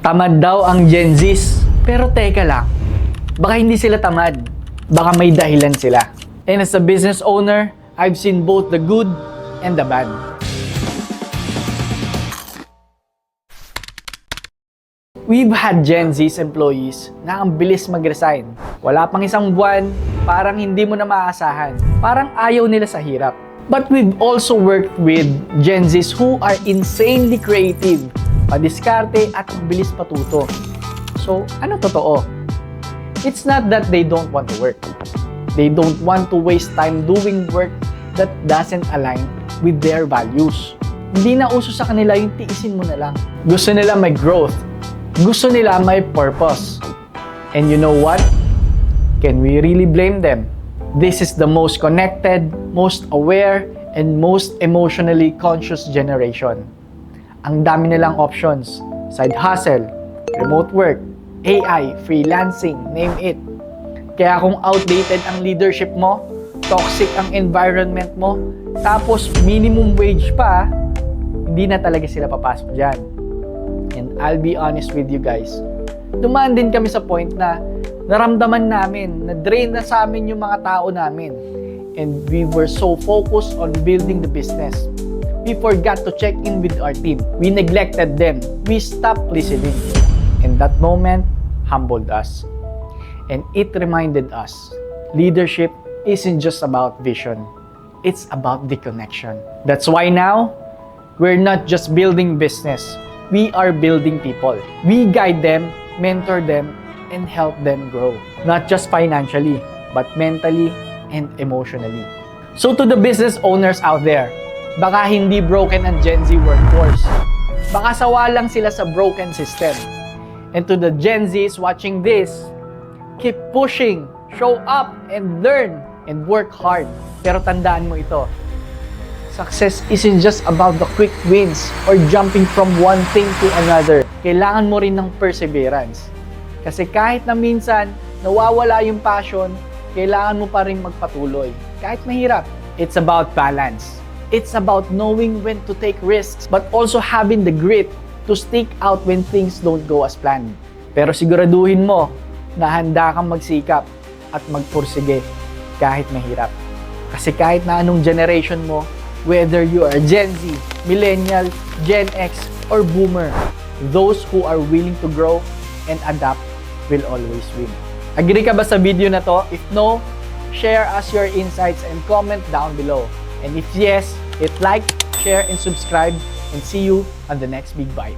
Tamad daw ang Gen Zs. Pero teka lang, baka hindi sila tamad. Baka may dahilan sila. And as a business owner, I've seen both the good and the bad. We've had Gen Z's employees na ang bilis mag-resign. Wala pang isang buwan, parang hindi mo na maaasahan. Parang ayaw nila sa hirap. But we've also worked with Gen Z's who are insanely creative, padiskarte at ang bilis patuto. So, ano totoo? It's not that they don't want to work. They don't want to waste time doing work that doesn't align with their values. Hindi na uso sa kanila yung tiisin mo na lang. Gusto nila may growth. Gusto nila may purpose. And you know what? Can we really blame them? This is the most connected, most aware, and most emotionally conscious generation. Ang dami nilang options. Side hustle, remote work, AI, freelancing, name it. Kaya kung outdated ang leadership mo, toxic ang environment mo, tapos minimum wage pa, hindi na talaga sila papasok dyan. And I'll be honest with you guys, dumaan din kami sa point na naramdaman namin, na-drain na sa amin yung mga tao namin. And we were so focused on building the business. We forgot to check in with our team. We neglected them. We stopped listening. And that moment humbled us. And it reminded us, leadership isn't just about vision. It's about the connection. That's why now, we're not just building business. We are building people. We guide them, mentor them, and help them grow. Not just financially, but mentally and emotionally. So to the business owners out there, baka hindi broken ang Gen Z workforce. Baka sawa lang sila sa broken system. And to the Gen Zs watching this, keep pushing, show up, and learn, and work hard. Pero tandaan mo ito, success isn't just about the quick wins or jumping from one thing to another. Kailangan mo rin ng perseverance. Kasi kahit na minsan nawawala yung passion, kailangan mo pa rin magpatuloy. Kahit mahirap, it's about balance. It's about knowing when to take risks, but also having the grit to stick out when things don't go as planned. Pero siguraduhin mo na handa kang magsikap at magpursige kahit mahirap. Kasi kahit na anong generation mo, whether you are Gen Z, Millennial, Gen X, or Boomer, those who are willing to grow and adapt will always win. Agree ka ba sa video na to? If no, share us your insights and comment down below. And if yes, hit like, share, and subscribe, and see you on the next Big Bite.